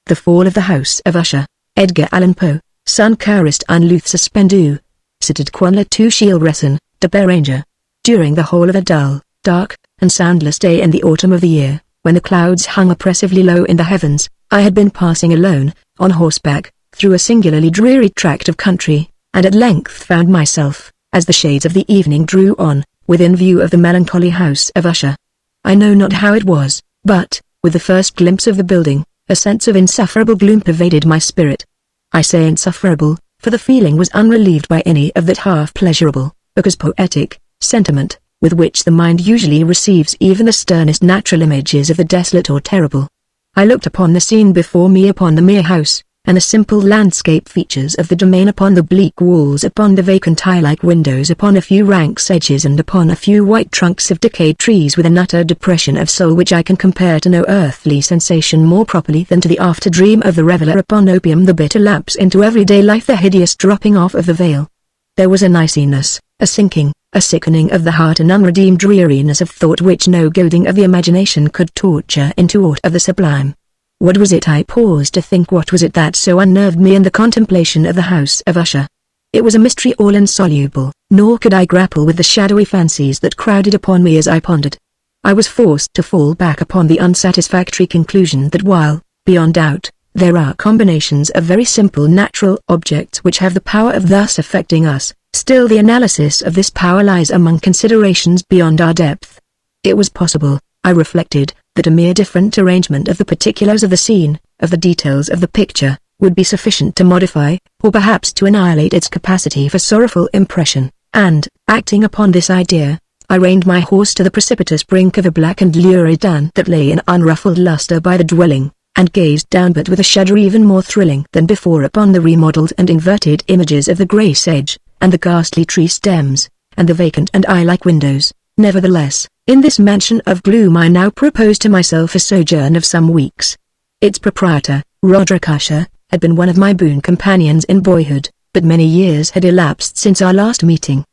The Fall of the House of Usher, Edgar Allan Poe, Sun Karist and Luth Suspendu. Cited Quanla tu Shiel Resin, de Beranger. During the whole of a dull, dark, and soundless day in the autumn of the year, when the clouds hung oppressively low in the heavens, I had been passing alone, on horseback, through a singularly dreary tract of country, and at length found myself, as the shades of the evening drew on, within view of the melancholy house of Usher. I know not how it was, but, with the first glimpse of the building, a sense of insufferable gloom pervaded my spirit. I say insufferable, for the feeling was unrelieved by any of that half-pleasurable, because poetic, sentiment, with which the mind usually receives even the sternest natural images of the desolate or terrible. I looked upon the scene before me, upon the mere house, and the simple landscape features of the domain, upon the bleak walls, upon the vacant eye-like windows, upon a few rank sedges, and upon a few white trunks of decayed trees, with an utter depression of soul which I can compare to no earthly sensation more properly than to the after-dream of the reveller upon opium, the bitter lapse into everyday life, the hideous dropping off of the veil. There was an iciness, a sinking, a sickening of the heart, an unredeemed dreariness of thought which no gilding of the imagination could torture into aught of the sublime. What was it? I paused to think. What was it that so unnerved me in the contemplation of the house of Usher? It was a mystery all insoluble, nor could I grapple with the shadowy fancies that crowded upon me as I pondered. I was forced to fall back upon the unsatisfactory conclusion that while, beyond doubt, there are combinations of very simple natural objects which have the power of thus affecting us, still the analysis of this power lies among considerations beyond our depth. It was possible, I reflected, that a mere different arrangement of the particulars of the scene, of the details of the picture, would be sufficient to modify, or perhaps to annihilate its capacity for sorrowful impression, and, acting upon this idea, I reined my horse to the precipitous brink of a black and lurid dun that lay in unruffled luster by the dwelling, and gazed down, but with a shudder even more thrilling than before, upon the remodelled and inverted images of the grey sedge, and the ghastly tree stems, and the vacant and eye-like windows. Nevertheless, in this mansion of gloom I now proposed to myself a sojourn of some weeks. Its proprietor, Roderick Usher, had been one of my boon companions in boyhood, but many years had elapsed since our last meeting.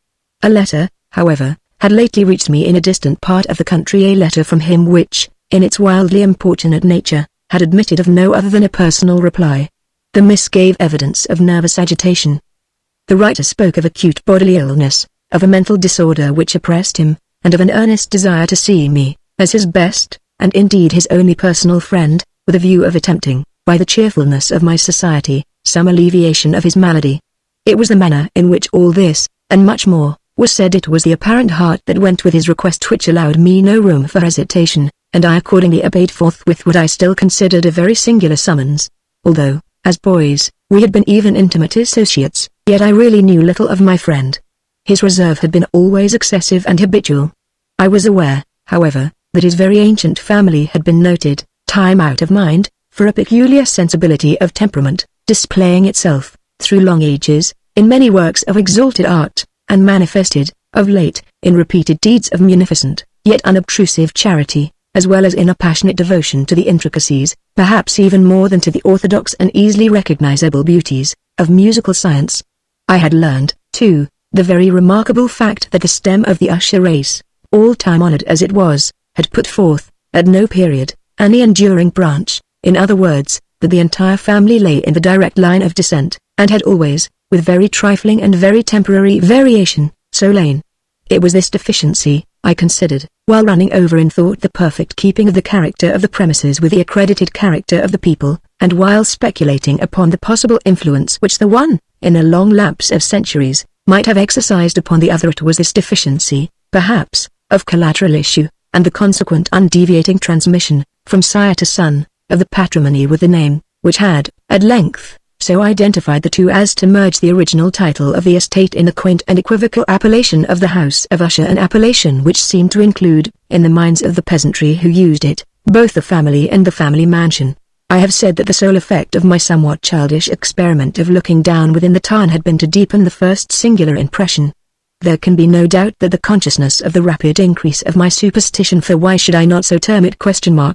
A letter, however, had lately reached me in a distant part of the country, a letter from him which, in its wildly importunate nature, had admitted of no other than a personal reply. The miss gave evidence of nervous agitation. The writer spoke of acute bodily illness, of a mental disorder which oppressed him, and of an earnest desire to see me, as his best, and indeed his only personal friend, with a view of attempting, by the cheerfulness of my society, some alleviation of his malady. It was the manner in which all this, and much more, was said, it was the apparent heart that went with his request, which allowed me no room for hesitation, and I accordingly obeyed forthwith what I still considered a very singular summons. Although, as boys, we had been even intimate associates, yet I really knew little of my friend. His reserve had been always excessive and habitual. I was aware, however, that his very ancient family had been noted, time out of mind, for a peculiar sensibility of temperament, displaying itself, through long ages, in many works of exalted art, and manifested, of late, in repeated deeds of munificent, yet unobtrusive charity, as well as in a passionate devotion to the intricacies, perhaps even more than to the orthodox and easily recognizable beauties, of musical science. I had learned, too, the very remarkable fact that the stem of the Usher race, all time honored as it was, had put forth, at no period, any enduring branch, in other words, that the entire family lay in the direct line of descent, and had always, with very trifling and very temporary variation, so lain. It was this deficiency, I considered, while running over in thought the perfect keeping of the character of the premises with the accredited character of the people, and while speculating upon the possible influence which the one, in a long lapse of centuries, might have exercised upon the other. It was this deficiency, perhaps, of collateral issue, and the consequent undeviating transmission, from sire to son, of the patrimony with the name, which had, at length, so identified the two as to merge the original title of the estate in the quaint and equivocal appellation of the House of Usher, an appellation which seemed to include, in the minds of the peasantry who used it, both the family and the family mansion. I have said that the sole effect of my somewhat childish experiment of looking down within the tarn had been to deepen the first singular impression. There can be no doubt that the consciousness of the rapid increase of my superstition, for why should I not so term it,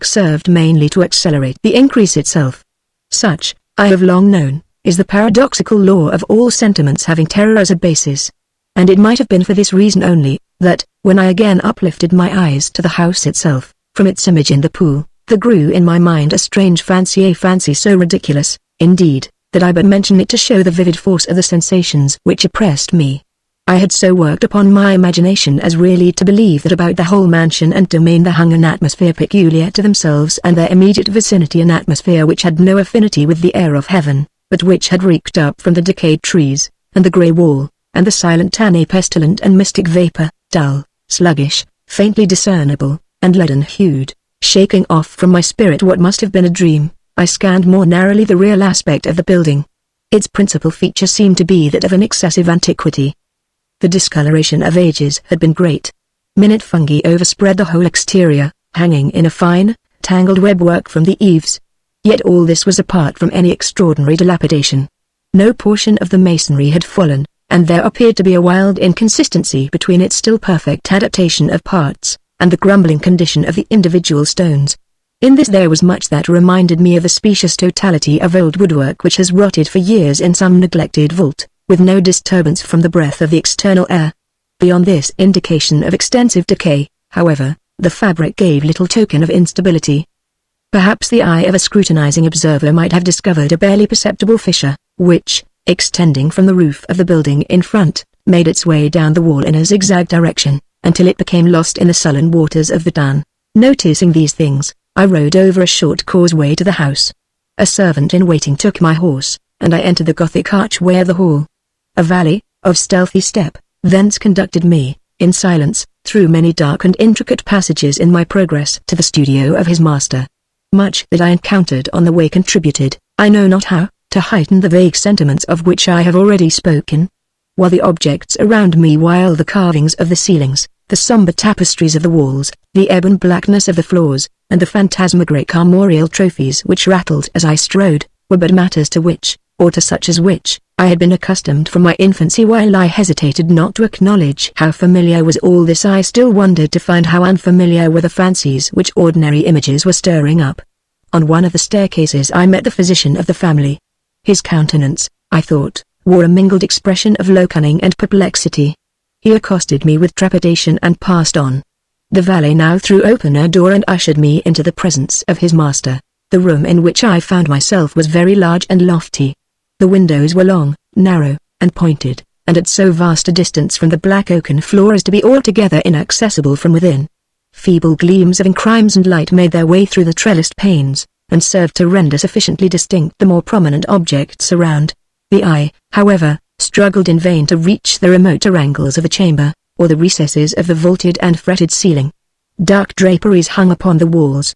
served mainly to accelerate the increase itself. Such, I have long known, is the paradoxical law of all sentiments having terror as a basis. And it might have been for this reason only, that, when I again uplifted my eyes to the house itself, from its image in the pool, There grew in my mind a strange fancy, a fancy so ridiculous, indeed, that I but mention it to show the vivid force of the sensations which oppressed me. I had so worked upon my imagination as really to believe that about the whole mansion and domain there hung an atmosphere peculiar to themselves and their immediate vicinity, an atmosphere which had no affinity with the air of heaven, but which had reeked up from the decayed trees, and the grey wall, and the silent tan, a pestilent and mystic vapour, dull, sluggish, faintly discernible, and leaden-hued, shaking off from my spirit what must have been a dream. I scanned more narrowly the real aspect of the building. Its principal feature seemed to be that of an excessive antiquity. The discoloration of ages had been great. Minute fungi overspread the whole exterior, hanging in a fine, tangled webwork from the eaves. Yet all this was apart from any extraordinary dilapidation. No portion of the masonry had fallen, and there appeared to be a wild inconsistency between its still perfect adaptation of parts, and the grumbling condition of the individual stones. In this there was much that reminded me of the specious totality of old woodwork which has rotted for years in some neglected vault, with no disturbance from the breath of the external air. Beyond this indication of extensive decay, however, the fabric gave little token of instability. Perhaps the eye of a scrutinizing observer might have discovered a barely perceptible fissure, which, extending from the roof of the building in front, made its way down the wall in a zigzag direction, until it became lost in the sullen waters of the Don. Noticing these things, I rode over a short causeway to the house. A servant in waiting took my horse, and I entered the Gothic archway of the hall. A valet, of stealthy step, thence conducted me, in silence, through many dark and intricate passages in my progress to the studio of his master. Much that I encountered on the way contributed, I know not how, to heighten the vague sentiments of which I have already spoken. While the objects around me, while the carvings of the ceilings, the somber tapestries of the walls, the ebon blackness of the floors, and the phantasmagoric armorial trophies which rattled as I strode, were but matters to which, or to such as which, I had been accustomed from my infancy. While I hesitated not to acknowledge how familiar was all this, I still wondered to find how unfamiliar were the fancies which ordinary images were stirring up. On one of the staircases I met the physician of the family. His countenance, I thought, wore a mingled expression of low cunning and perplexity. He accosted me with trepidation and passed on. The valet now threw open a door and ushered me into the presence of his master. The room in which I found myself was very large and lofty. The windows were long, narrow, and pointed, and at so vast a distance from the black oaken floor as to be altogether inaccessible from within. Feeble gleams of encrimsoned light made their way through the trellised panes, and served to render sufficiently distinct the more prominent objects around. The eye, however, struggled in vain to reach the remoter angles of the chamber, or the recesses of the vaulted and fretted ceiling. Dark draperies hung upon the walls.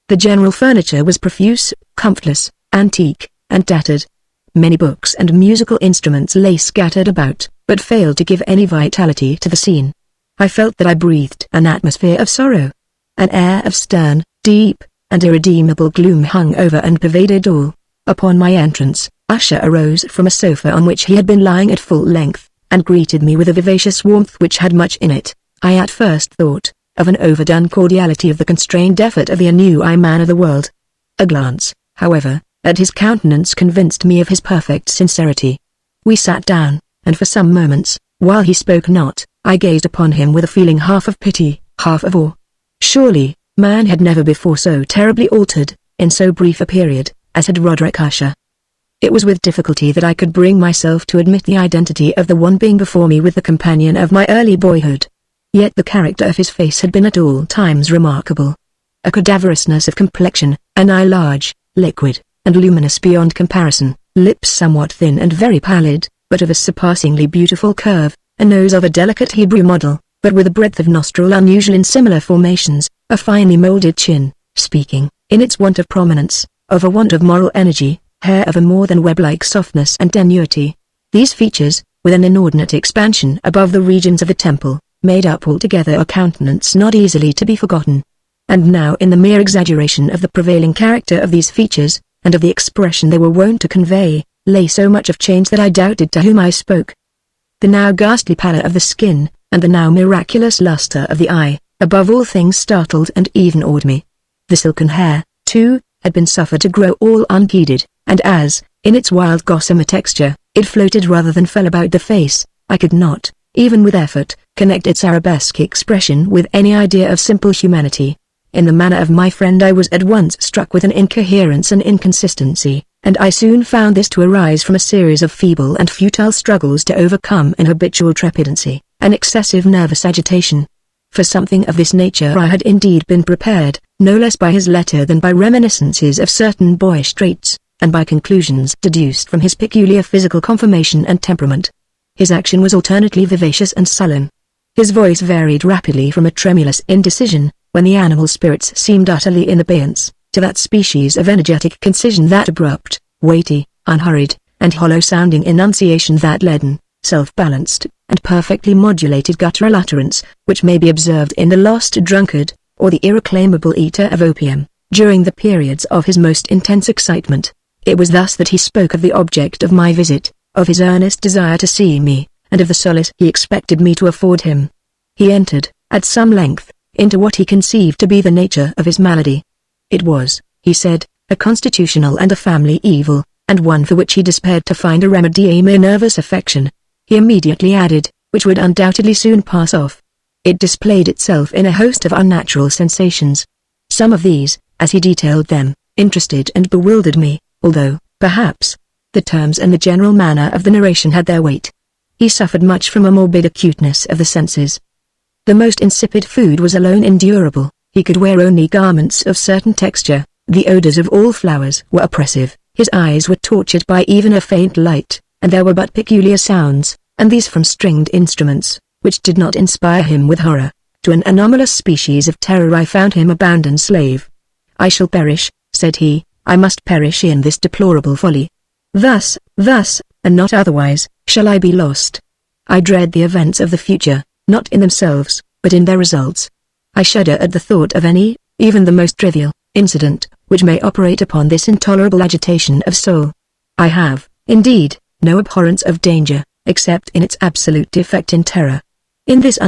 The general furniture was profuse, comfortless, antique, and tattered. Many books and musical instruments lay scattered about, but failed to give any vitality to the scene. I felt that I breathed an atmosphere of sorrow. An air of stern, deep, and irredeemable gloom hung over and pervaded all. Upon my entrance, Usher arose from a sofa on which he had been lying at full length, and greeted me with a vivacious warmth which had much in it, I at first thought, of an overdone cordiality, of the constrained effort of the new man of the world. A glance, however, at his countenance convinced me of his perfect sincerity. We sat down, and for some moments, while he spoke not, I gazed upon him with a feeling half of pity, half of awe. Surely, man had never before so terribly altered, in so brief a period, as had Roderick Usher. It was with difficulty that I could bring myself to admit the identity of the one being before me with the companion of my early boyhood. Yet the character of his face had been at all times remarkable. A cadaverousness of complexion, an eye large, liquid, and luminous beyond comparison, lips somewhat thin and very pallid, but of a surpassingly beautiful curve, a nose of a delicate Hebrew model, but with a breadth of nostril unusual in similar formations, a finely molded chin, speaking, in its want of prominence, of a want of moral energy, hair of a more than web-like softness and tenuity. These features, with an inordinate expansion above the regions of the temple, made up altogether a countenance not easily to be forgotten. And now in the mere exaggeration of the prevailing character of these features, and of the expression they were wont to convey, lay so much of change that I doubted to whom I spoke. The now ghastly pallor of the skin, and the now miraculous luster of the eye, above all things startled and even awed me. The silken hair, too, had been suffered to grow all unheeded, and as, in its wild gossamer texture, it floated rather than fell about the face, I could not, even with effort, connect its arabesque expression with any idea of simple humanity. In the manner of my friend I was at once struck with an incoherence and inconsistency, and I soon found this to arise from a series of feeble and futile struggles to overcome an habitual trepidancy, an excessive nervous agitation. For something of this nature I had indeed been prepared, no less by his letter than by reminiscences of certain boyish traits, and by conclusions deduced from his peculiar physical conformation and temperament. His action was alternately vivacious and sullen. His voice varied rapidly from a tremulous indecision, when the animal spirits seemed utterly in abeyance, to that species of energetic concision, that abrupt, weighty, unhurried, and hollow-sounding enunciation, that leaden, self-balanced, and perfectly modulated guttural utterance, which may be observed in the lost drunkard, or the irreclaimable eater of opium, during the periods of his most intense excitement. It was thus that he spoke of the object of my visit, of his earnest desire to see me, and of the solace he expected me to afford him. He entered, at some length, into what he conceived to be the nature of his malady. It was, he said, a constitutional and a family evil, and one for which he despaired to find a remedy, a mere nervous affection. He immediately added, which would undoubtedly soon pass off. It displayed itself in a host of unnatural sensations. Some of these, as he detailed them, interested and bewildered me, although, perhaps, the terms and the general manner of the narration had their weight. He suffered much from a morbid acuteness of the senses. The most insipid food was alone endurable. He could wear only garments of certain texture. The odors of all flowers were oppressive. His eyes were tortured by even a faint light, and there were but peculiar sounds, and these from stringed instruments, which did not inspire him with horror. To an anomalous species of terror I found him a bounden slave. "I shall perish," said he, "I must perish in this deplorable folly. Thus, and not otherwise, shall I be lost. I dread the events of the future, not in themselves, but in their results. I shudder at the thought of any, even the most trivial, incident, which may operate upon this intolerable agitation of soul. I have, indeed, no abhorrence of danger, except in its absolute defect in terror. In this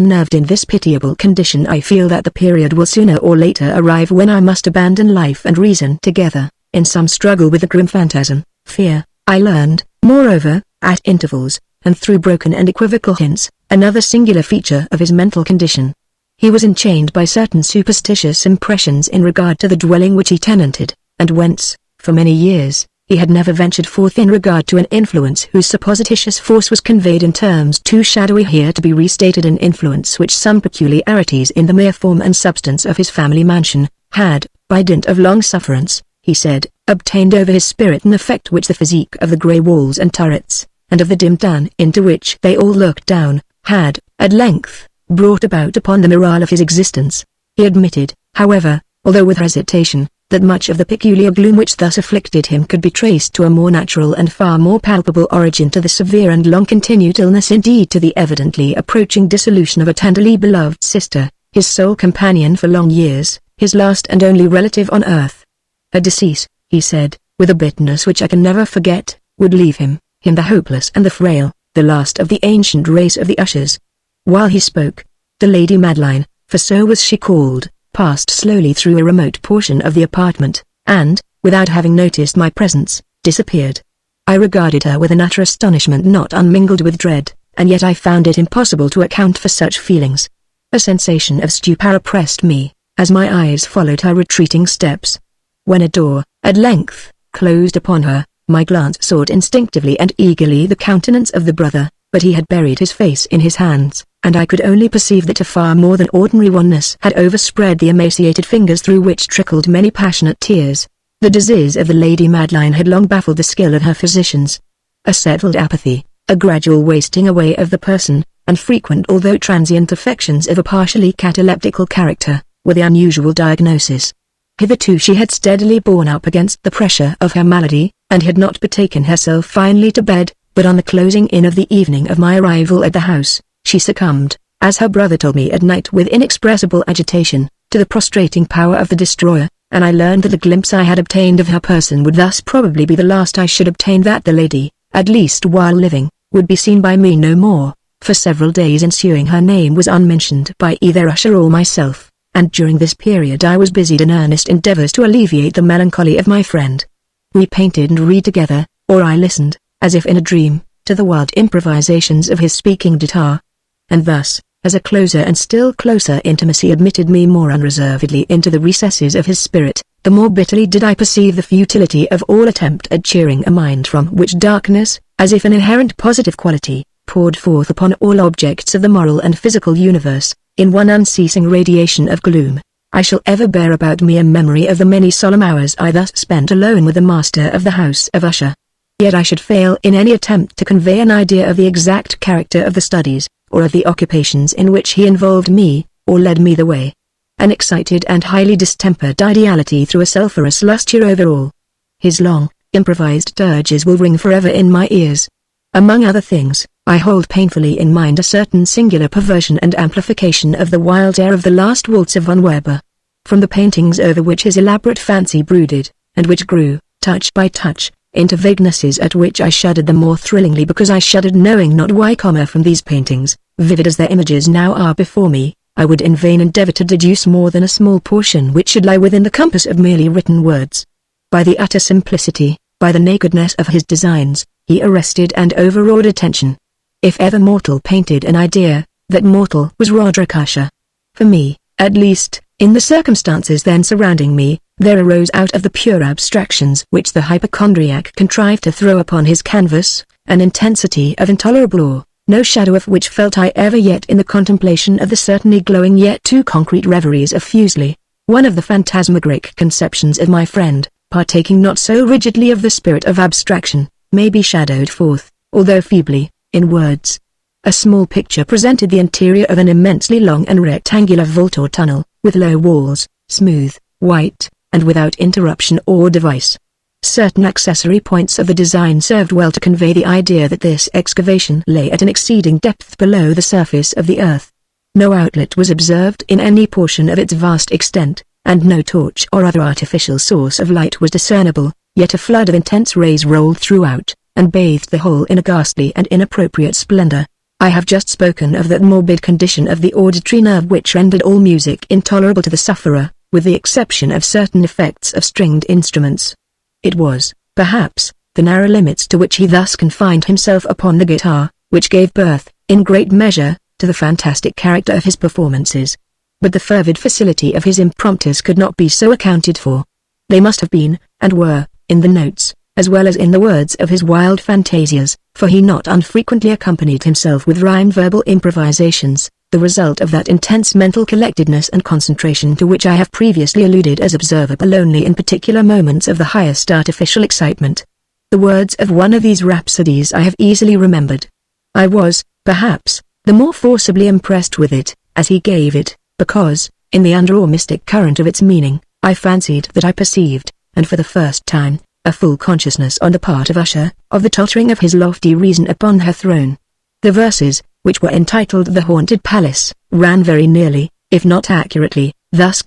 pitiable condition I feel that the period will sooner or later arrive when I must abandon life and reason together, in some struggle with the grim phantasm, fear." I learned, moreover, at intervals, and through broken and equivocal hints, another singular feature of his mental condition. He was enchained by certain superstitious impressions in regard to the dwelling which he tenanted, and whence, for many years, he had never ventured forth in regard to an influence whose supposititious force was conveyed in terms too shadowy here to be restated, an influence which some peculiarities in the mere form and substance of his family mansion, had, by dint of long sufferance, he said, obtained over his spirit, an effect which the physique of the grey walls and turrets, and of the dim dun into which they all looked down, had, at length, brought about upon the morale of his existence. He admitted, however, although with hesitation, that much of the peculiar gloom which thus afflicted him could be traced to a more natural and far more palpable origin, to the severe and long-continued illness, indeed to the evidently approaching dissolution of a tenderly beloved sister, his sole companion for long years, his last and only relative on earth. A decease, he said, with a bitterness which I can never forget, would leave him the hopeless and the frail, the last of the ancient race of the Ushers. While he spoke, the Lady Madeline, for so was she called, passed slowly through a remote portion of the apartment, and, without having noticed my presence, disappeared. I regarded her with an utter astonishment not unmingled with dread, and yet I found it impossible to account for such feelings. A sensation of stupor oppressed me, as my eyes followed her retreating steps. When a door, at length, closed upon her, my glance sought instinctively and eagerly the countenance of the brother, but he had buried his face in his hands, and I could only perceive that a far more than ordinary wanness had overspread the emaciated fingers through which trickled many passionate tears. The disease of the Lady Madeline had long baffled the skill of her physicians. A settled apathy, a gradual wasting away of the person, and frequent although transient affections of a partially cataleptical character, were the unusual diagnosis. Hitherto she had steadily borne up against the pressure of her malady, and had not betaken herself finally to bed, but on the closing in of the evening of my arrival at the house, she succumbed, as her brother told me at night with inexpressible agitation, to the prostrating power of the destroyer, and I learned that the glimpse I had obtained of her person would thus probably be the last I should obtain, that the lady, at least while living, would be seen by me no more. For several days ensuing her name was unmentioned by either Usher or myself, and during this period I was busied in earnest endeavors to alleviate the melancholy of my friend. We painted and read together, or I listened, as if in a dream, to the wild improvisations of his speaking guitar. And thus, as a closer and still closer intimacy admitted me more unreservedly into the recesses of his spirit, the more bitterly did I perceive the futility of all attempt at cheering a mind from which darkness, as if an inherent positive quality, poured forth upon all objects of the moral and physical universe, in one unceasing radiation of gloom. I shall ever bear about me a memory of the many solemn hours I thus spent alone with the master of the house of Usher. Yet I should fail in any attempt to convey an idea of the exact character of the studies, or of the occupations in which he involved me, or led me the way. An excited and highly distempered ideality threw a sulphurous lustre over all. His long, improvised dirges will ring forever in my ears. Among other things, I hold painfully in mind a certain singular perversion and amplification of the wild air of the last waltz of von Weber. From the paintings over which his elaborate fancy brooded, and which grew, touch by touch, into vaguenesses at which I shuddered the more thrillingly because I shuddered knowing not why. From these paintings, vivid as their images now are before me, I would in vain endeavor to deduce more than a small portion which should lie within the compass of merely written words. By the utter simplicity, by the nakedness of his designs, he arrested and overawed attention. If ever mortal painted an idea, that mortal was Roderick Usher. For me, at least, in the circumstances then surrounding me, there arose out of the pure abstractions which the hypochondriac contrived to throw upon his canvas, an intensity of intolerable awe, no shadow of which felt I ever yet in the contemplation of the certainly glowing yet too concrete reveries of Fuseli, one of the phantasmagoric conceptions of my friend, partaking not so rigidly of the spirit of abstraction, may be shadowed forth, although feebly, in words. A small picture presented the interior of an immensely long and rectangular vault or tunnel, with low walls, smooth, white, and without interruption or device. Certain accessory points of the design served well to convey the idea that this excavation lay at an exceeding depth below the surface of the earth. No outlet was observed in any portion of its vast extent, and no torch or other artificial source of light was discernible, yet a flood of intense rays rolled throughout, and bathed the whole in a ghastly and inappropriate splendor. I have just spoken of that morbid condition of the auditory nerve which rendered all music intolerable to the sufferer, with the exception of certain effects of stringed instruments. It was, perhaps, the narrow limits to which he thus confined himself upon the guitar, which gave birth, in great measure, to the fantastic character of his performances. But the fervid facility of his impromptus could not be so accounted for. They must have been, and were, in the notes, as well as in the words of his wild fantasias, for he not unfrequently accompanied himself with rhymed verbal improvisations, the result of that intense mental collectedness and concentration to which I have previously alluded as observable only in particular moments of the highest artificial excitement. The words of one of these rhapsodies I have easily remembered. I was, perhaps, the more forcibly impressed with it, as he gave it, because, in the under or mystic current of its meaning, I fancied that I perceived, and for the first time, a full consciousness on the part of Usher, of the tottering of his lofty reason upon her throne. The verses, which were entitled The Haunted Palace, ran very nearly, if not accurately, thus: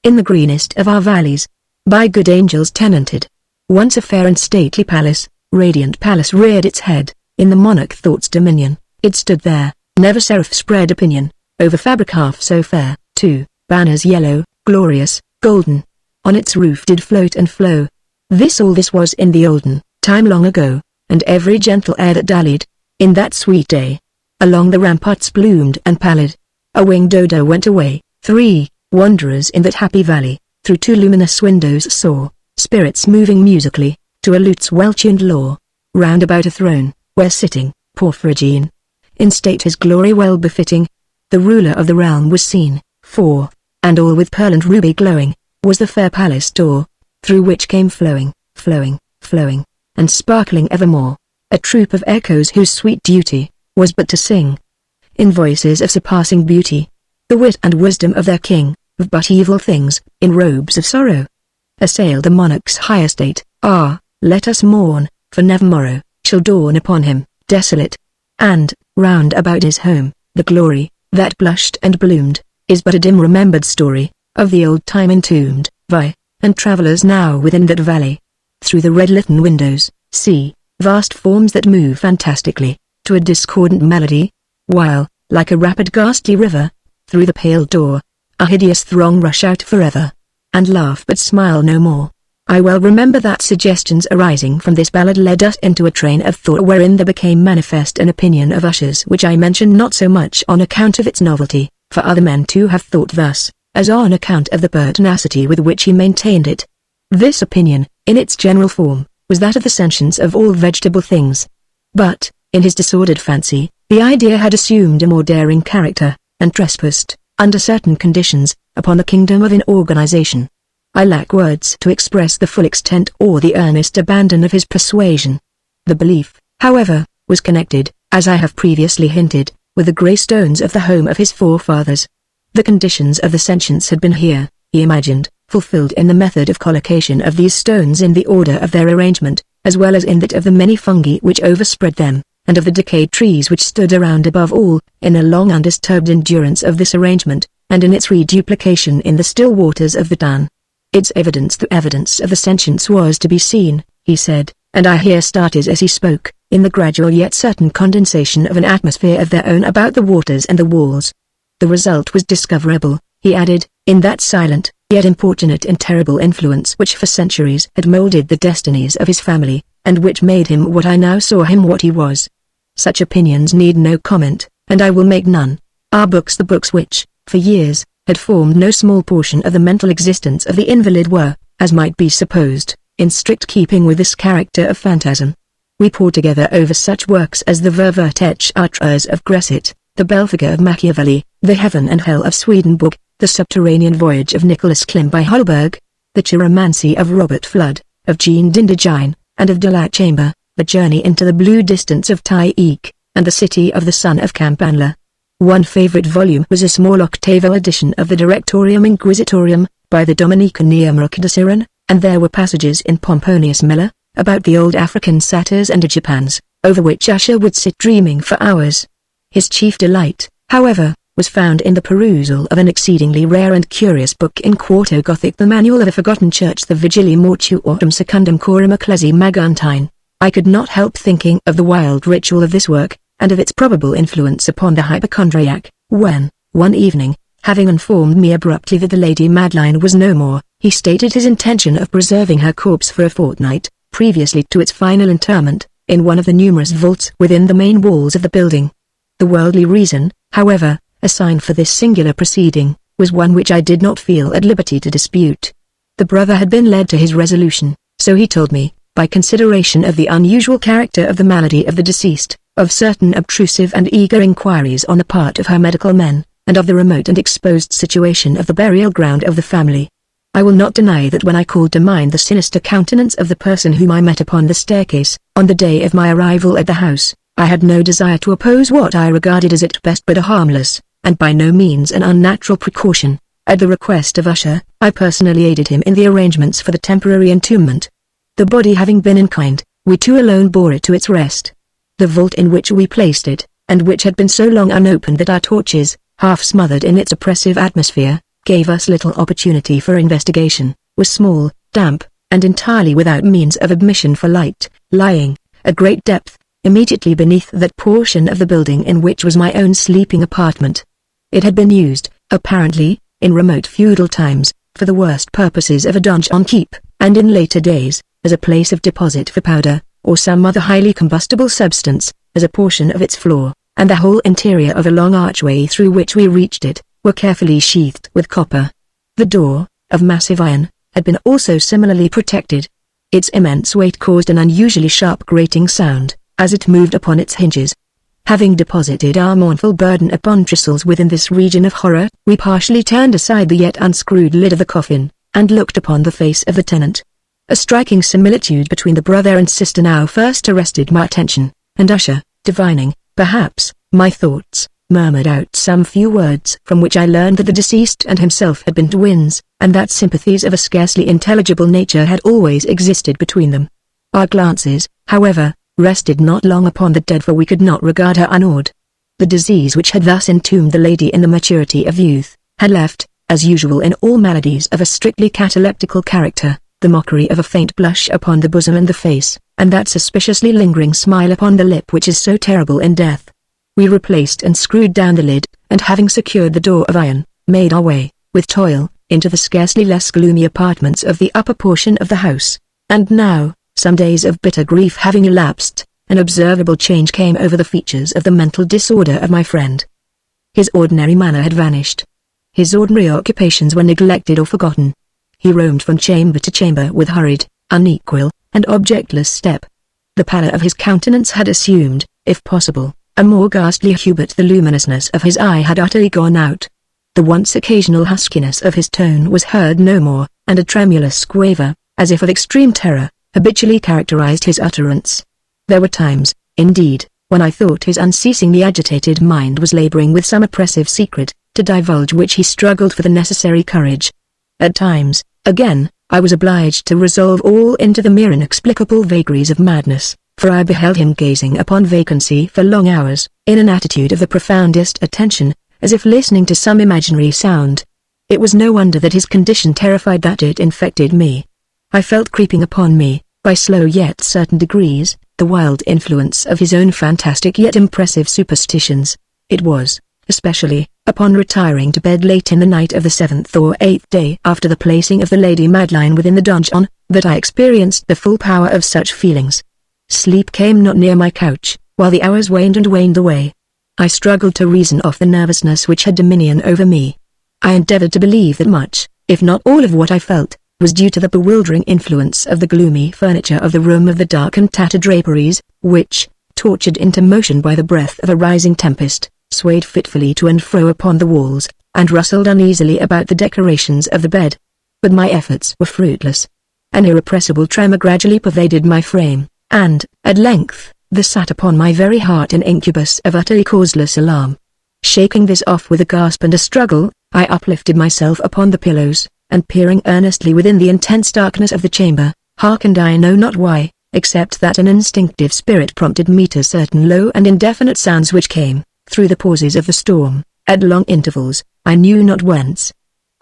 in the greenest of our valleys, by good angels tenanted. Once a fair and stately palace, radiant palace reared its head, in the monarch thought's dominion. It stood there, never seraph spread opinion, over fabric half so fair, too, banners yellow, glorious, golden. On its roof did float and flow. All this was in the olden time long ago, and every gentle air that dallied, in that sweet day, along the ramparts bloomed and pallid. A winged odor went away, 3 wanderers in that happy valley, through 2 luminous windows saw, spirits moving musically, to a lute's well-tuned law, round about a throne, where sitting, Porphyrogene, in state his glory well befitting, the ruler of the realm was seen, 4, and all with pearl and ruby glowing, was the fair palace door, through which came flowing, and sparkling evermore, a troop of echoes whose sweet duty was but to sing, in voices of surpassing beauty, the wit and wisdom of their king, of but evil things, in robes of sorrow. Assailed the monarch's high estate, let us mourn, for never morrow shall dawn upon him, desolate. And, round about his home, the glory, that blushed and bloomed, is but a dim remembered story, of the old time entombed, and travellers now within that valley. Through the red-litten windows, see, vast forms that move fantastically, to a discordant melody, while, like a rapid ghastly river, through the pale door, a hideous throng rush out forever, and laugh but smile no more. I well remember that suggestions arising from this ballad led us into a train of thought wherein there became manifest an opinion of Usher's which I mention not so much on account of its novelty, for other men too have thought thus, as on account of the pertinacity with which he maintained it. This opinion, in its general form, was that of the sentience of all vegetable things. But, in his disordered fancy, the idea had assumed a more daring character, and trespassed, under certain conditions, upon the kingdom of inorganization. I lack words to express the full extent or the earnest abandon of his persuasion. The belief, however, was connected, as I have previously hinted, with the grey stones of the home of his forefathers. The conditions of the sentience had been here, he imagined, fulfilled in the method of collocation of these stones in the order of their arrangement, as well as in that of the many fungi which overspread them, and of the decayed trees which stood around above all, in a long undisturbed endurance of this arrangement, and in its reduplication in the still waters of the Dan. Its evidence, the evidence of the sentience was to be seen, he said, and I here started as he spoke, in the gradual yet certain condensation of an atmosphere of their own about the waters and the walls. The result was discoverable, he added, in that silent, yet importunate and terrible influence which for centuries had moulded the destinies of his family, and which made him what I now saw him what he was. Such opinions need no comment, and I will make none. Our books, the books which, for years, had formed no small portion of the mental existence of the invalid were, as might be supposed, in strict keeping with this character of phantasm. We pore together over such works as the Ververtech Artres of Gresset, the Belphegor of Machiavelli, the Heaven and Hell of Swedenborg, the Subterranean Voyage of Nicholas Klim by Holberg, the Chiromancy of Robert Flood, of Jean d'Indigine, and of de la Chamber, the Journey into the Blue Distance of Tyche, and the City of the Sun of Campanella. One favorite volume was a small octavo edition of the Directorium Inquisitorium, by the Dominican Neomroc de Siren, and there were passages in Pomponius Mela, about the old African satyrs and Egyptians, over which Usher would sit dreaming for hours. His chief delight, however, was found in the perusal of an exceedingly rare and curious book in quarto Gothic, the Manual of a Forgotten Church, the Vigili Mortuorum Secundum Coram Ecclesiae Maguntine. I could not help thinking of the wild ritual of this work, and of its probable influence upon the hypochondriac, when, one evening, having informed me abruptly that the Lady Madeline was no more, he stated his intention of preserving her corpse for a fortnight, previously to its final interment, in one of the numerous vaults within the main walls of the building. The worldly reason, however, assigned for this singular proceeding, was one which I did not feel at liberty to dispute. The brother had been led to his resolution, so he told me, by consideration of the unusual character of the malady of the deceased, of certain obtrusive and eager inquiries on the part of her medical men, and of the remote and exposed situation of the burial ground of the family. I will not deny that when I called to mind the sinister countenance of the person whom I met upon the staircase, on the day of my arrival at the house, I had no desire to oppose what I regarded as at best but a harmless, and by no means an unnatural precaution. At the request of Usher, I personally aided him in the arrangements for the temporary entombment. The body having been in kind, we two alone bore it to its rest. The vault in which we placed it, and which had been so long unopened that our torches, half smothered in its oppressive atmosphere, gave us little opportunity for investigation, was small, damp, and entirely without means of admission for light, lying, at great depth, immediately beneath that portion of the building in which was my own sleeping apartment. It had been used, apparently, in remote feudal times, for the worst purposes of a donjon keep, and in later days, as a place of deposit for powder, or some other highly combustible substance, as a portion of its floor, and the whole interior of a long archway through which we reached it, were carefully sheathed with copper. The door, of massive iron, had been also similarly protected. Its immense weight caused an unusually sharp grating sound, as it moved upon its hinges. Having deposited our mournful burden upon trestles within this region of horror, we partially turned aside the yet unscrewed lid of the coffin, and looked upon the face of the tenant. A striking similitude between the brother and sister now first arrested my attention, and Usher, divining, perhaps, my thoughts, murmured out some few words from which I learned that the deceased and himself had been twins, and that sympathies of a scarcely intelligible nature had always existed between them. Our glances, however, rested not long upon the dead, for we could not regard her unawed. The disease which had thus entombed the lady in the maturity of youth, had left, as usual in all maladies of a strictly cataleptical character, the mockery of a faint blush upon the bosom and the face, and that suspiciously lingering smile upon the lip which is so terrible in death. We replaced and screwed down the lid, and having secured the door of iron, made our way, with toil, into the scarcely less gloomy apartments of the upper portion of the house. And now, some days of bitter grief having elapsed, an observable change came over the features of the mental disorder of my friend. His ordinary manner had vanished. His ordinary occupations were neglected or forgotten. He roamed from chamber to chamber with hurried, unequal, and objectless step. The pallor of his countenance had assumed, if possible, a more ghastly hue, but the luminousness of his eye had utterly gone out. The once occasional huskiness of his tone was heard no more, and a tremulous quaver, as if of extreme terror, habitually characterized his utterance. There were times, indeed, when I thought his unceasingly agitated mind was laboring with some oppressive secret, to divulge which he struggled for the necessary courage. At times, again, I was obliged to resolve all into the mere inexplicable vagaries of madness, for I beheld him gazing upon vacancy for long hours, in an attitude of the profoundest attention, as if listening to some imaginary sound. It was no wonder that his condition terrified, that it infected me. I felt creeping upon me, by slow yet certain degrees, the wild influence of his own fantastic yet impressive superstitions. It was, especially, upon retiring to bed late in the night of the 7th or 8th day after the placing of the Lady Madeline within the donjon, that I experienced the full power of such feelings. Sleep came not near my couch, while the hours waned and waned away. I struggled to reason off the nervousness which had dominion over me. I endeavored to believe that much, if not all of what I felt, was due to the bewildering influence of the gloomy furniture of the room, of the dark and tattered draperies, which, tortured into motion by the breath of a rising tempest, swayed fitfully to and fro upon the walls, and rustled uneasily about the decorations of the bed. But my efforts were fruitless. An irrepressible tremor gradually pervaded my frame, and, at length, there sat upon my very heart an incubus of utterly causeless alarm. Shaking this off with a gasp and a struggle, I uplifted myself upon the pillows, and peering earnestly within the intense darkness of the chamber, hearkened I know not why, except that an instinctive spirit prompted me to certain low and indefinite sounds which came, through the pauses of the storm, at long intervals, I knew not whence.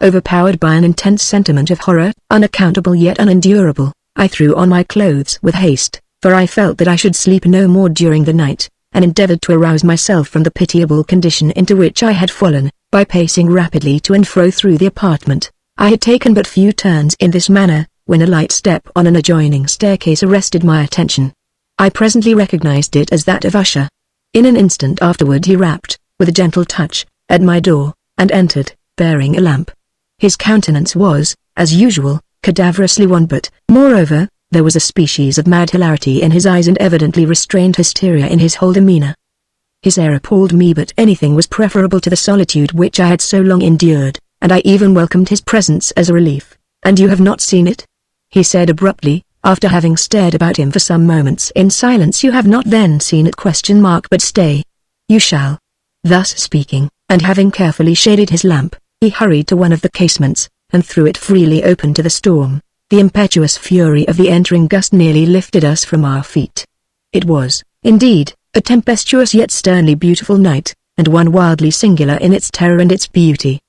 Overpowered by an intense sentiment of horror, unaccountable yet unendurable, I threw on my clothes with haste, for I felt that I should sleep no more during the night, and endeavored to arouse myself from the pitiable condition into which I had fallen, by pacing rapidly to and fro through the apartment. I had taken but few turns in this manner, when a light step on an adjoining staircase arrested my attention. I presently recognized it as that of Usher. In an instant afterward he rapped, with a gentle touch, at my door, and entered, bearing a lamp. His countenance was, as usual, cadaverously wan, but, moreover, there was a species of mad hilarity in his eyes and evidently restrained hysteria in his whole demeanor. His air appalled me, but anything was preferable to the solitude which I had so long endured, and I even welcomed his presence as a relief. "And you have not seen it?" he said abruptly, after having stared about him for some moments in silence. "You have not then seen it? But stay. You shall." Thus speaking, and having carefully shaded his lamp, he hurried to one of the casements, and threw it freely open to the storm. The impetuous fury of the entering gust nearly lifted us from our feet. It was, indeed, a tempestuous yet sternly beautiful night, and one wildly singular in its terror and its beauty.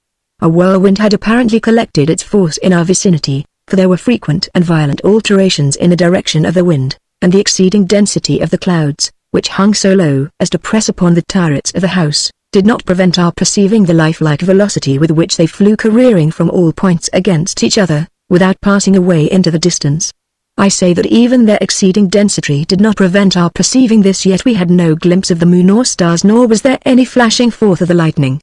A whirlwind had apparently collected its force in our vicinity, for there were frequent and violent alterations in the direction of the wind, and the exceeding density of the clouds, which hung so low as to press upon the turrets of the house, did not prevent our perceiving the lifelike velocity with which they flew careering from all points against each other, without passing away into the distance. I say that even their exceeding density did not prevent our perceiving this, yet we had no glimpse of the moon or stars, nor was there any flashing forth of the lightning.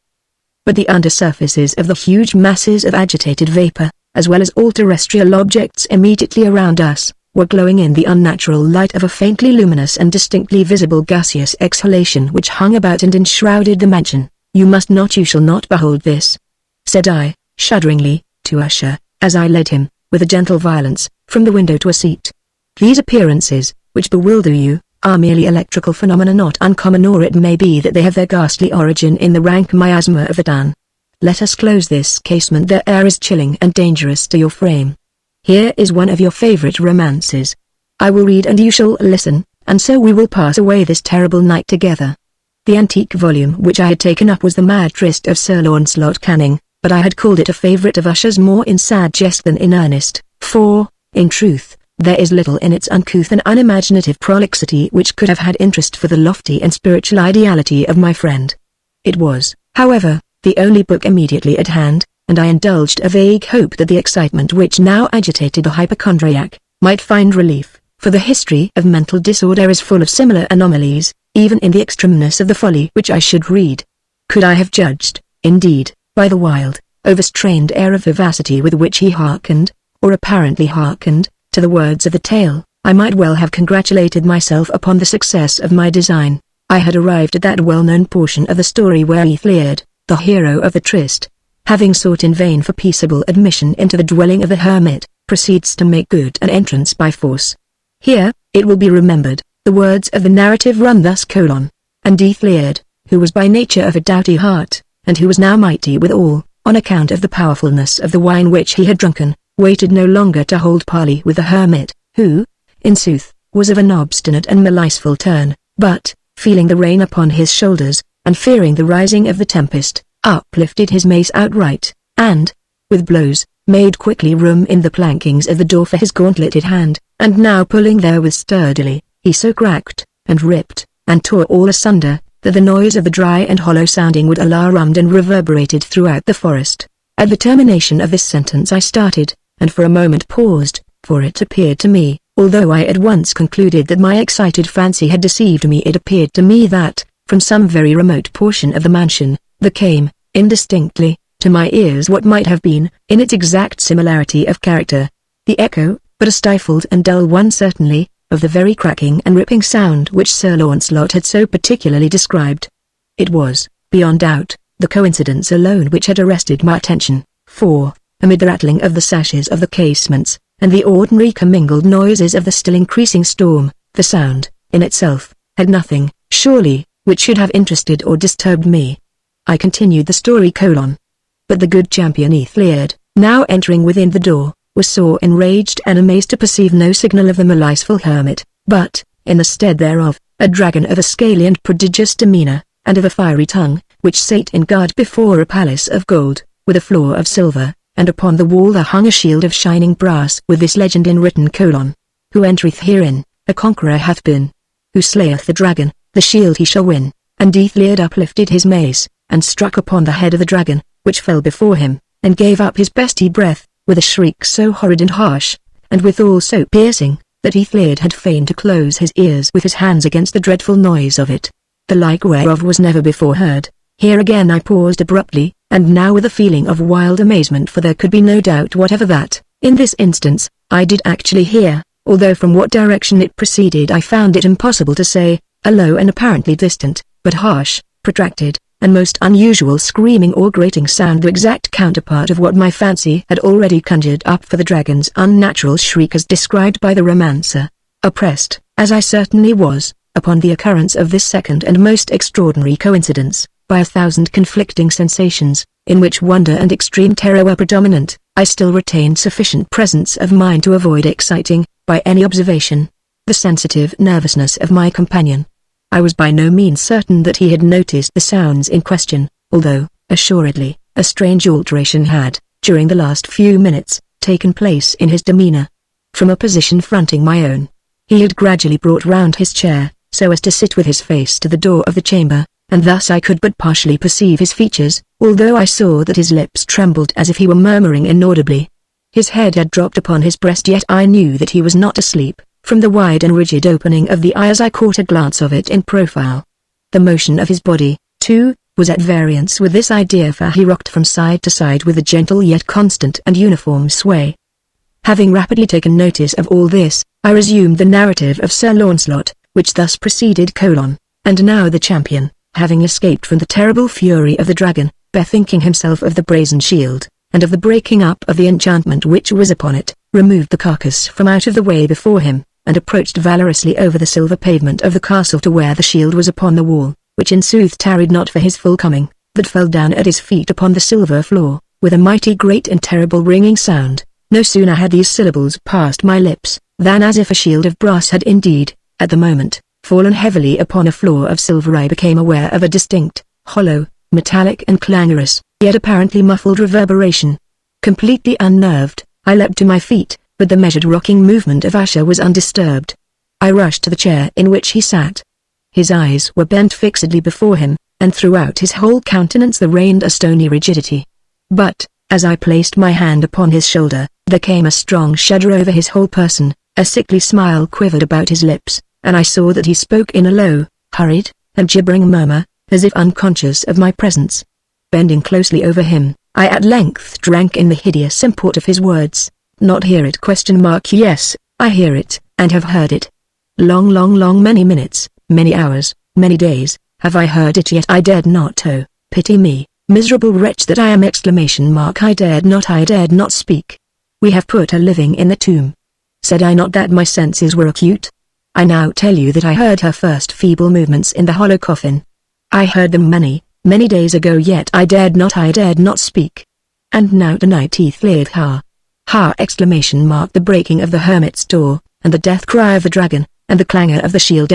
But the undersurfaces of the huge masses of agitated vapor, as well as all terrestrial objects immediately around us, were glowing in the unnatural light of a faintly luminous and distinctly visible gaseous exhalation which hung about and enshrouded the mansion. "You shall not behold this," said I, shudderingly, to Usher, as I led him, with a gentle violence, from the window to a seat. "These appearances, which bewilder you, are merely electrical phenomena not uncommon, or it may be that they have their ghastly origin in the rank miasma of the Dan. Let us close this casement. The air is chilling and dangerous to your frame. Here is one of your favorite romances. I will read and you shall listen, and so we will pass away this terrible night together." The antique volume which I had taken up was the Mad Tryst of Sir Launcelot Canning, but I had called it a favorite of Usher's more in sad jest than in earnest, for, in truth, there is little in its uncouth and unimaginative prolixity which could have had interest for the lofty and spiritual ideality of my friend. It was, however, the only book immediately at hand, and I indulged a vague hope that the excitement which now agitated the hypochondriac might find relief, for the history of mental disorder is full of similar anomalies, even in the extremeness of the folly which I should read. Could I have judged, indeed, by the wild, overstrained air of vivacity with which he hearkened, or apparently hearkened, to the words of the tale, I might well have congratulated myself upon the success of my design. I had arrived at that well-known portion of the story where Edgar, the hero of the tryst, having sought in vain for peaceable admission into the dwelling of the hermit, proceeds to make good an entrance by force. Here, it will be remembered, the words of the narrative run thus: And Edgar, who was by nature of a doughty heart, and who was now mighty withal, on account of the powerfulness of the wine which he had drunken, waited no longer to hold parley with the hermit, who, in sooth, was of an obstinate and maliceful turn, but, feeling the rain upon his shoulders, and fearing the rising of the tempest, uplifted his mace outright, and, with blows, made quickly room in the plankings of the door for his gauntleted hand, and now pulling therewith sturdily, he so cracked, and ripped, and tore all asunder, that the noise of the dry and hollow sounding wood alarmed and reverberated throughout the forest. At the termination of this sentence I started, and for a moment paused, for it appeared to me, although I at once concluded that my excited fancy had deceived me, it appeared to me that, from some very remote portion of the mansion, there came, indistinctly, to my ears what might have been, in its exact similarity of character, the echo, but a stifled and dull one certainly, of the very cracking and ripping sound which Sir Launcelot had so particularly described. It was, beyond doubt, the coincidence alone which had arrested my attention, for, amid the rattling of the sashes of the casements, and the ordinary commingled noises of the still increasing storm, the sound, in itself, had nothing, surely, which should have interested or disturbed me. I continued the story: But the good champion Edgar, now entering within the door, was sore enraged and amazed to perceive no signal of the maliceful hermit, but, in the stead thereof, a dragon of a scaly and prodigious demeanour, and of a fiery tongue, which sate in guard before a palace of gold, with a floor of silver, and upon the wall there hung a shield of shining brass with this legend enwritten: Who entereth herein, a conqueror hath been. Who slayeth the dragon, the shield he shall win. And Edgar uplifted his mace, and struck upon the head of the dragon, which fell before him, and gave up his besty breath, with a shriek so horrid and harsh, and withal so piercing, that Edgar had feigned to close his ears with his hands against the dreadful noise of it, the like whereof was never before heard. Here again I paused abruptly, and now with a feeling of wild amazement, for there could be no doubt whatever that, in this instance, I did actually hear, although from what direction it proceeded I found it impossible to say, a low and apparently distant, but harsh, protracted, and most unusual screaming or grating sound, the exact counterpart of what my fancy had already conjured up for the dragon's unnatural shriek as described by the romancer. Oppressed, as I certainly was, upon the occurrence of this second and most extraordinary coincidence, by 1,000 conflicting sensations, in which wonder and extreme terror were predominant, I still retained sufficient presence of mind to avoid exciting, by any observation, the sensitive nervousness of my companion. I was by no means certain that he had noticed the sounds in question, although, assuredly, a strange alteration had, during the last few minutes, taken place in his demeanour. From a position fronting my own, he had gradually brought round his chair, so as to sit with his face to the door of the chamber, and thus I could but partially perceive his features, although I saw that his lips trembled as if he were murmuring inaudibly. His head had dropped upon his breast, yet I knew that he was not asleep, from the wide and rigid opening of the eye as I caught a glance of it in profile. The motion of his body, too, was at variance with this idea, for he rocked from side to side with a gentle yet constant and uniform sway. Having rapidly taken notice of all this, I resumed the narrative of Sir Launcelot, which thus proceeded: And now the champion, having escaped from the terrible fury of the dragon, bethinking himself of the brazen shield, and of the breaking up of the enchantment which was upon it, removed the carcass from out of the way before him, and approached valorously over the silver pavement of the castle to where the shield was upon the wall, which in sooth tarried not for his full coming, but fell down at his feet upon the silver floor, with a mighty great and terrible ringing sound. No sooner had these syllables passed my lips, than as if a shield of brass had indeed, at the moment, fallen heavily upon a floor of silver, I became aware of a distinct, hollow, metallic and clangorous, yet apparently muffled reverberation. Completely unnerved, I leapt to my feet, but the measured rocking movement of Usher was undisturbed. I rushed to the chair in which he sat. His eyes were bent fixedly before him, and throughout his whole countenance there reigned a stony rigidity. But, As I placed my hand upon his shoulder, there came a strong shudder over his whole person, a sickly smile quivered about his lips, and I saw that he spoke in a low, hurried, and gibbering murmur, as if unconscious of my presence. Bending closely over him, I at length drank in the hideous import of his words. Not hear it? Yes, I hear it, and have heard it. Long many minutes, many hours, many days, have I heard it, yet I dared not. Oh, pity me, miserable wretch that I am! I dared not speak. We have put her living in the tomb. Said I not that my senses were acute? I now tell you that I heard her first feeble movements in the hollow coffin. I heard them many days ago, yet I dared not speak. And now tonight teeth cleared ha! The breaking of the hermit's door, and the death cry of the dragon, and the clangor of the shield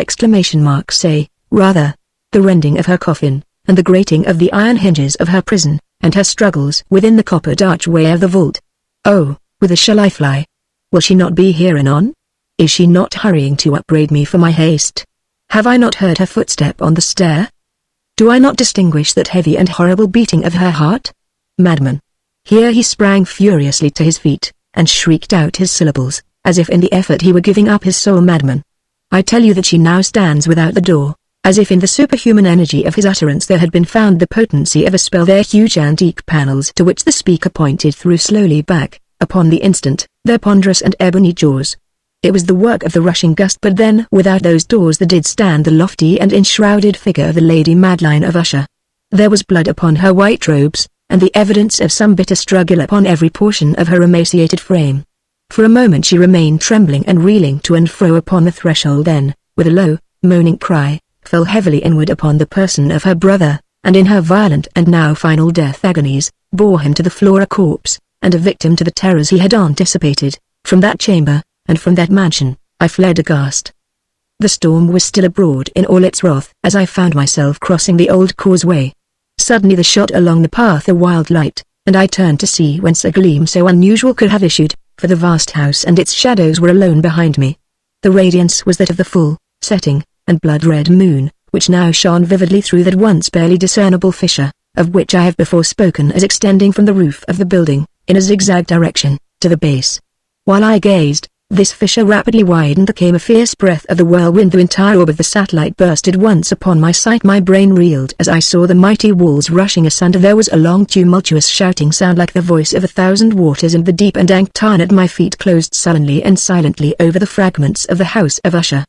say, rather, the rending of her coffin, and the grating of the iron hinges of her prison, and her struggles within the coppered archway of the vault. Oh, whither shall I fly? Will she not be here anon? Is she not hurrying to upbraid me for my haste? Have I not heard her footstep on the stair? Do I not distinguish that heavy and horrible beating of her heart? Madman! Here he sprang furiously to his feet, and shrieked out his syllables, as if in the effort he were giving up his soul. Madman! I tell you that she now stands without the door, as if in the superhuman energy of his utterance there had been found the potency of a spell. Their huge antique panels to which the speaker pointed threw slowly back, upon the instant, their ponderous and ebony jaws. It was the work of the rushing gust, but then without those doors there did stand the lofty and enshrouded figure of the Lady Madeline of Usher. There was blood upon her white robes, and the evidence of some bitter struggle upon every portion of her emaciated frame. For a moment she remained trembling and reeling to and fro upon the threshold, then, with a low, moaning cry, fell heavily inward upon the person of her brother, and in her violent and now final death agonies, bore him to the floor a corpse, and a victim to the terrors he had anticipated. From that chamber, and from that mansion, I fled aghast. The storm was still abroad in all its wrath as I found myself crossing the old causeway. Suddenly there shot along the path a wild light, and I turned to see whence a gleam so unusual could have issued, for the vast house and its shadows were alone behind me. The radiance was that of the full, setting, and blood-red moon, which now shone vividly through that once barely discernible fissure, of which I have before spoken as extending from the roof of the building, in a zigzag direction, to the base. While I gazed, this fissure rapidly widened. There came a fierce breath of the whirlwind. The entire orb of the satellite burst at once upon my sight. My brain reeled as I saw the mighty walls rushing asunder. There was a long tumultuous shouting sound like the voice of 1,000 waters, and the deep and dank tarn at my feet closed sullenly and silently over the fragments of the house of Usher.